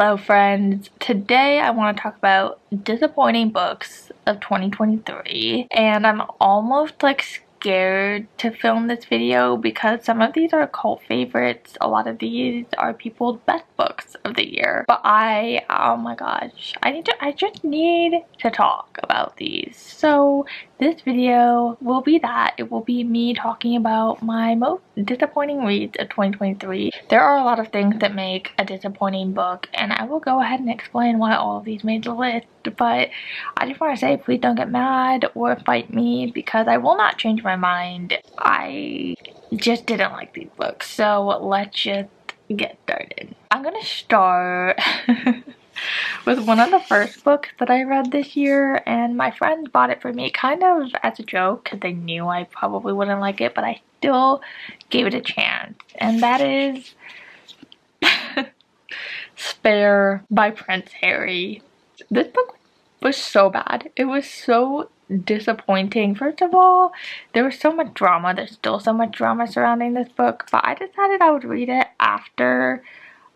Hello friends, today I want to talk about disappointing books of 2023 and I'm almost like scared to film this video because some of these are cult favorites. A lot of these are people's best books of the year, but oh my gosh, I just need to talk about these. So this video will be that. It will be me talking about my most disappointing reads of 2023. There are a lot of things that make a disappointing book, and I will go ahead and explain why all of these made the list, but I just want to say please don't get mad or fight me because I will not change my mind. I just didn't like these books, so let's just get started. I'm gonna start with one of the first books that I read this year, and my friends bought it for me kind of as a joke because they knew I probably wouldn't like it, but I still gave it a chance, and that is Spare by Prince Harry. This book was so bad. It was so disappointing. First of all, there was so much drama. There's still so much drama surrounding this book, but I decided I would read it after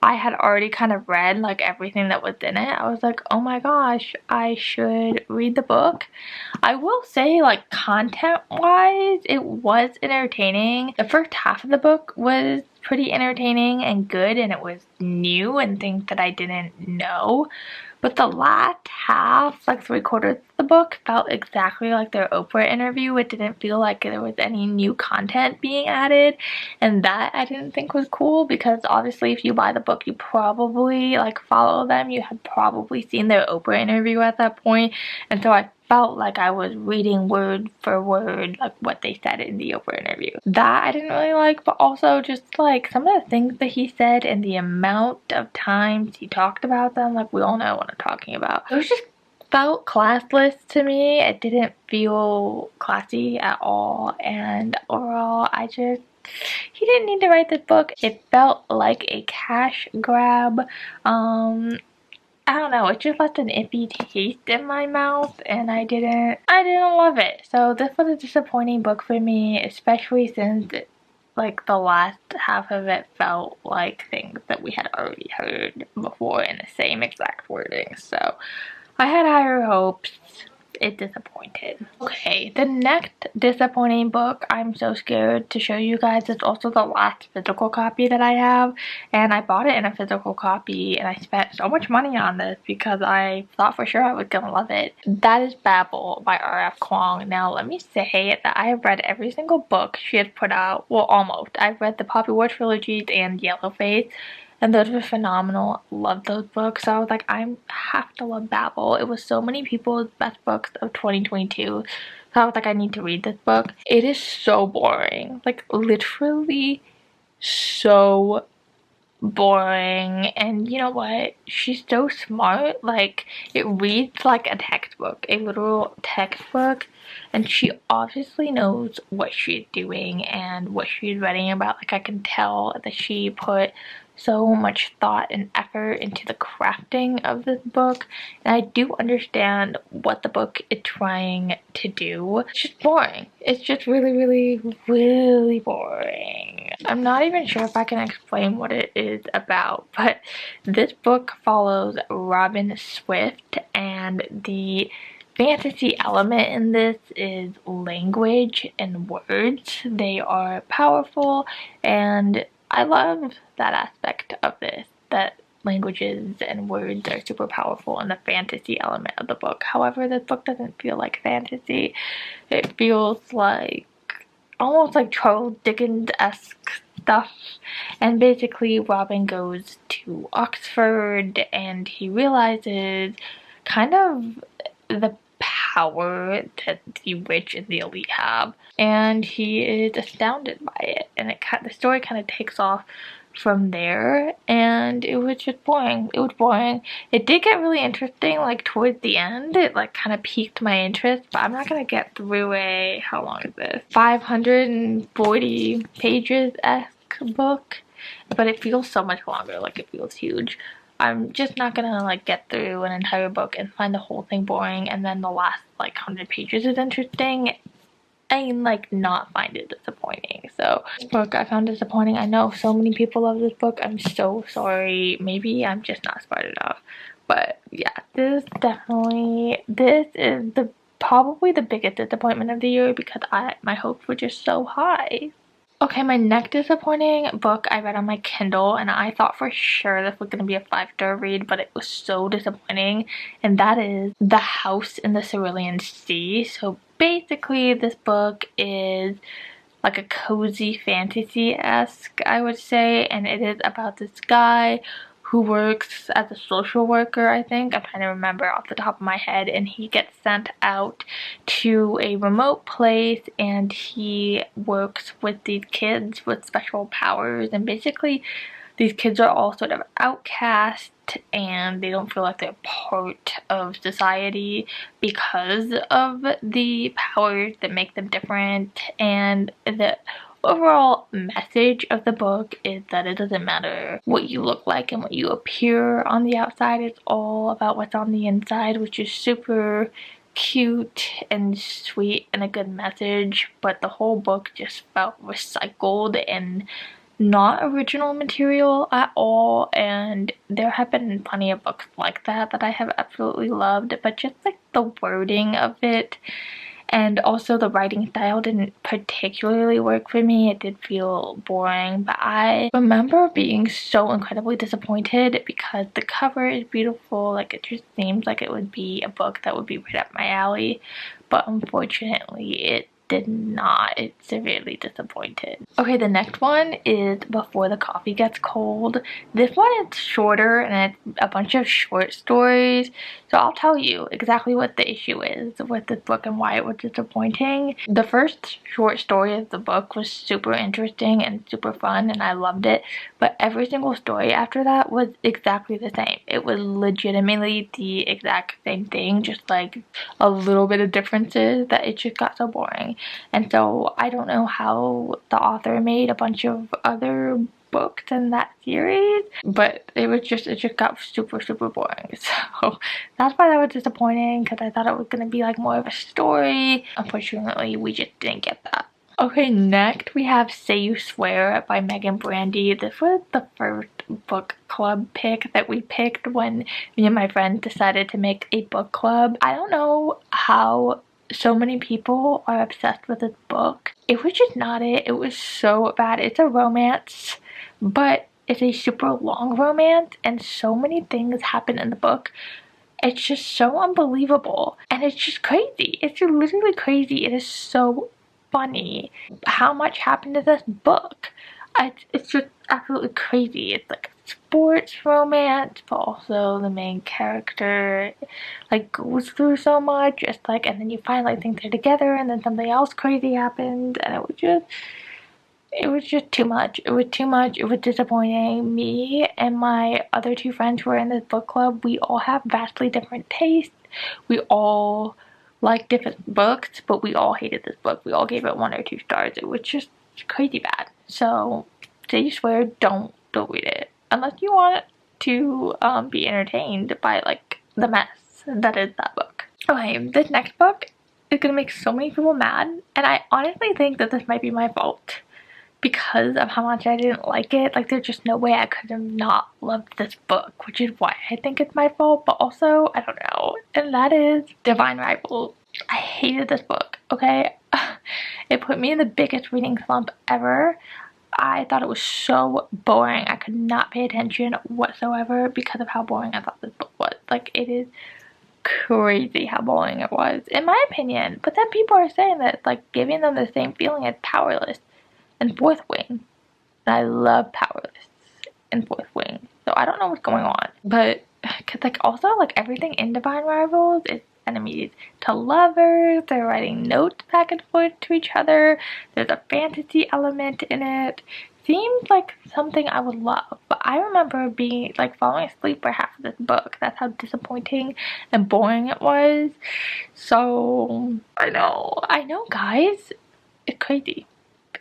I had already kind of read like everything that was in it. I was like, oh my gosh, I should read the book. I will say, like, content wise, it was entertaining. The first half of the book was pretty entertaining and good, and it was new and things that I didn't know. But the last half, like 3/4 of the book, felt exactly like their Oprah interview. It didn't feel like there was any new content being added, and that I didn't think was cool because obviously if you buy the book, you probably like follow them. You had probably seen their Oprah interview at that point, and so I felt like I was reading word for word like what they said in the Oprah interview. That I didn't really like, but also just like some of the things that he said and the amount of times he talked about them, like we all know what I'm talking about. It was just felt classless to me. It didn't feel classy at all, and overall he didn't need to write this book. It felt like a cash grab. I don't know, it just left an iffy taste in my mouth and I didn't love it. So this was a disappointing book for me, especially since like the last half of it felt like things that we had already heard before in the same exact wording. So I had higher hopes. It disappointed. Okay, the next disappointing book I'm so scared to show you guys is also the last physical copy that I have, and I bought it in a physical copy and I spent so much money on this because I thought for sure I was gonna love it. That is Babel by R.F. Kuang. Now let me say that I have read every single book she has put out, well almost. I've read the Poppy War trilogies and Yellowface, and those were phenomenal. Love those books. So I was like, I have to love Babel. It was so many people's best books of 2022. So I was like, I need to read this book. It is so boring. Like, literally so boring. And you know what? She's so smart. Like, it reads like a textbook. A literal textbook. And she obviously knows what she's doing and what she's writing about. Like, I can tell that she put so much thought and effort into the crafting of this book, and I do understand what the book is trying to do. It's just boring. It's just really boring. I'm not even sure if I can explain what it is about, but this book follows Robin Swift, and the fantasy element in this is language and words. They are powerful, and I love that aspect of this, that languages and words are super powerful in the fantasy element of the book. However, this book doesn't feel like fantasy. It feels like almost like Charles Dickens-esque stuff. And basically Robin goes to Oxford and he realizes kind of the power that the rich and the elite have, and he is astounded by it, and the story kind of takes off from there, and it was just boring. It was boring. It did get really interesting like towards the end. It like kind of piqued my interest, but I'm not gonna get through how long is this, 540 pages-esque book, but it feels so much longer. Like, it feels huge. I'm just not gonna like get through an entire book and find the whole thing boring and then the last like 100 pages is interesting and like not find it disappointing. So this book I found disappointing. I know so many people love this book. I'm so sorry. Maybe I'm just not smart enough. But yeah, this is the probably the biggest disappointment of the year because my hopes were just so high. Okay, my next disappointing book I read on my Kindle, and I thought for sure this was going to be a 5-star read, but it was so disappointing, and that is The House in the Cerulean Sea. So basically, this book is like a cozy fantasy-esque, I would say, and it is about this guy who works as a social worker, I think. I'm trying to remember off the top of my head, and he gets sent out to a remote place and he works with these kids with special powers, and basically these kids are all sort of outcast and they don't feel like they're part of society because of the powers that make them different. And the overall message of the book is that it doesn't matter what you look like and what you appear on the outside, it's all about what's on the inside, which is super cute and sweet and a good message. But the whole book just felt recycled and not original material at all, and there have been plenty of books like that I have absolutely loved, but just like the wording of it and also the writing style didn't particularly work for me. It did feel boring, but I remember being so incredibly disappointed because the cover is beautiful. Like, it just seems like it would be a book that would be right up my alley, but unfortunately it did not. It severely disappointed. Okay, the next one is Before the Coffee Gets Cold. This one is shorter and it's a bunch of short stories. So I'll tell you exactly what the issue is with this book and why it was disappointing. The first short story of the book was super interesting and super fun and I loved it. But every single story after that was exactly the same. It was legitimately the exact same thing, just like a little bit of differences that it just got so boring. And so I don't know how the author made a bunch of other books in that series, but it just got super boring. So that's why that was disappointing, because I thought it was going to be like more of a story. Unfortunately, we just didn't get that. Okay, next we have Say You Swear by Megan Brandy. This was the first book club pick that we picked when me and my friends decided to make a book club. I don't know how so many people are obsessed with this book. It was just not it. It was so bad. It's a romance, but it's a super long romance, and so many things happen in the book. It's just so unbelievable, and it's just crazy. It's literally crazy. It is so funny how much happened to this book. It's just absolutely crazy. It's like a sports romance, but also the main character like goes through so much. It's like, and then you finally think they're together, and then something else crazy happens, and it was just too much. It was too much. It was disappointing. Me and my other two friends who were in this book club, we all have vastly different tastes. We all like different books, but we all hated this book. We all gave it 1 or 2 stars. It was just crazy bad. So, Say You Swear, don't read it. Unless you want to be entertained by like the mess that is that book. Okay, this next book is gonna make so many people mad, and I honestly think that this might be my fault because of how much I didn't like it. Like, there's just no way I could have not loved this book, which is why I think it's my fault, but also, I don't know, and that is Divine Rivals. I hated this book, okay? It put me in the biggest reading slump ever. I thought it was so boring. I could not pay attention whatsoever because of how boring I thought this book was. Like, it is crazy how boring it was, in my opinion. But then people are saying that it's like giving them the same feeling as Powerless and Fourth Wing. And I love Powerless and Fourth Wing. So I don't know what's going on. But, cause like also like everything in Divine Rivals is enemies to lovers. They're writing notes back and forth to each other. There's a fantasy element in it. Seems like something I would love, but I remember being like falling asleep for half of this book. That's how disappointing and boring it was. So I know guys, it's crazy.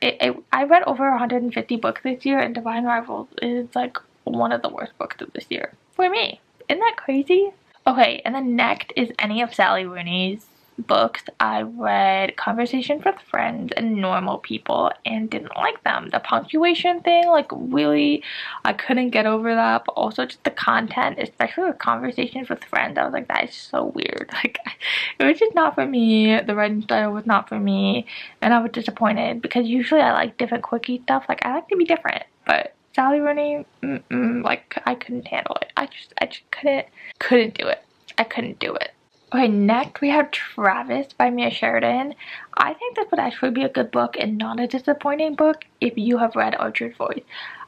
I read over 150 books this year, and Divine Rivals is like one of the worst books of this year for me. Isn't that crazy? Okay, and then next is any of Sally Rooney's books, I read Conversations with Friends and Normal People and didn't like them. The punctuation thing, like, really, I couldn't get over that, but also just the content, especially with Conversations with Friends, I was like, that is so weird. Like, it was just not for me. The writing style was not for me, and I was disappointed because usually I like different quirky stuff. Like, I like to be different, but Sally Rooney, like, I couldn't handle it. I just couldn't do it. I couldn't do it. Okay, next we have Travis by Mia Sheridan. I think this would actually be a good book and not a disappointing book if you have read Orchard Voice.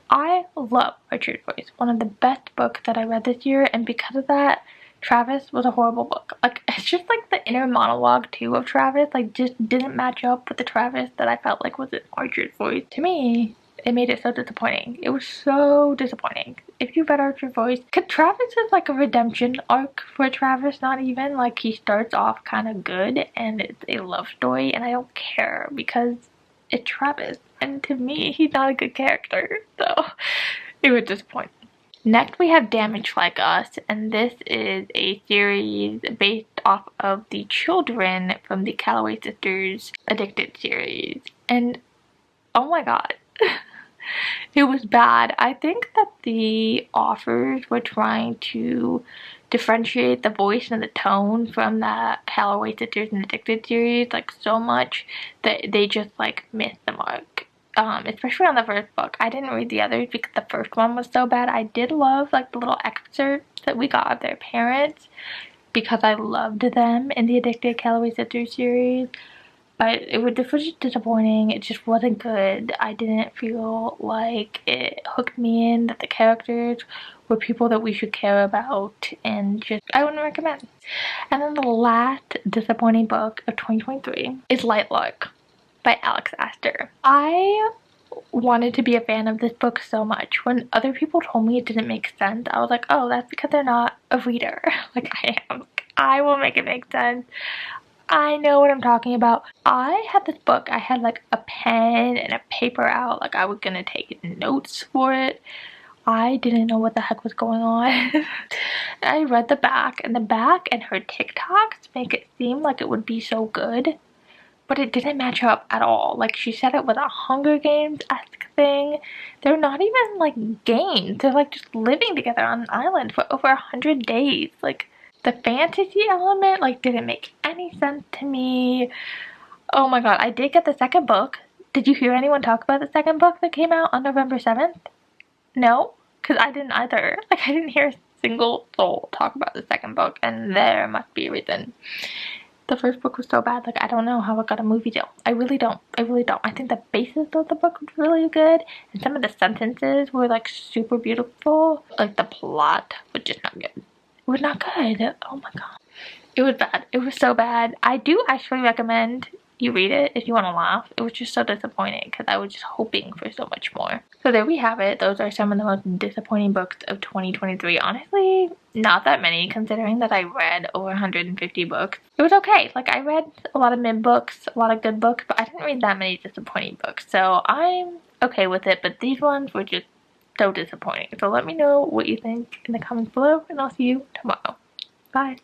I love Orchard Voice, one of the best books that I read this year, and because of that, Travis was a horrible book. Like, it's just like the inner monologue too of Travis, like, just didn't match up with the Travis that I felt like was in Orchard Voice. To me, it made it so disappointing. It was so disappointing. If you read Orchard Voice, cause Travis is like a redemption arc for Travis, not even. Like, he starts off kind of good and it's a love story, and I don't care because it's Travis. And to me, he's not a good character, so it was disappointing. Next we have Damaged Like Us, and this is a series based off of the children from the Calloway Sisters Addicted series. And oh my god. It was bad. I think that the authors were trying to differentiate the voice and the tone from the Calloway Sisters and Addicted series like so much that they just like missed the mark. Especially on the first book. I didn't read the others because the first one was so bad. I did love like the little excerpts that we got of their parents because I loved them in the Addicted Calloway Sisters series. But this was just disappointing. It just wasn't good. I didn't feel like it hooked me in, that the characters were people that we should care about, and just, I wouldn't recommend. And then the last disappointing book of 2023 is Light Lark by Alex Astor. I wanted to be a fan of this book so much. When other people told me it didn't make sense, I was like, oh, that's because they're not a reader. Like I am. I will make it make sense. I know what I'm talking about. I had this book. I had like a pen and a paper out. Like I was gonna take notes for it. I didn't know what the heck was going on. I read the back, and her TikToks make it seem like it would be so good, but it didn't match up at all. Like, she said it was a Hunger Games-esque thing. They're not even like games. They're like just living together on an island for over 100 days. Like, the fantasy element like didn't make any sense to me. Oh my god, I did get the second book. Did you hear anyone talk about the second book that came out on November 7th? No, because I didn't either. Like, I didn't hear a single soul talk about the second book, and there must be a reason. The first book was so bad, like, I don't know how it got a movie deal. I really don't. I think the basis of the book was really good, and some of the sentences were, like, super beautiful. Like, the plot was just not good. It was not good. Oh my god. It was bad. It was so bad. I do actually recommend you read it if you want to laugh. It was just so disappointing because I was just hoping for so much more. So there we have it. Those are some of the most disappointing books of 2023. Honestly, not that many considering that I read over 150 books. It was okay. Like, I read a lot of mid books, a lot of good books, but I didn't read that many disappointing books. So I'm okay with it, but these ones were just so disappointing. So let me know what you think in the comments below, and I'll see you tomorrow. Bye.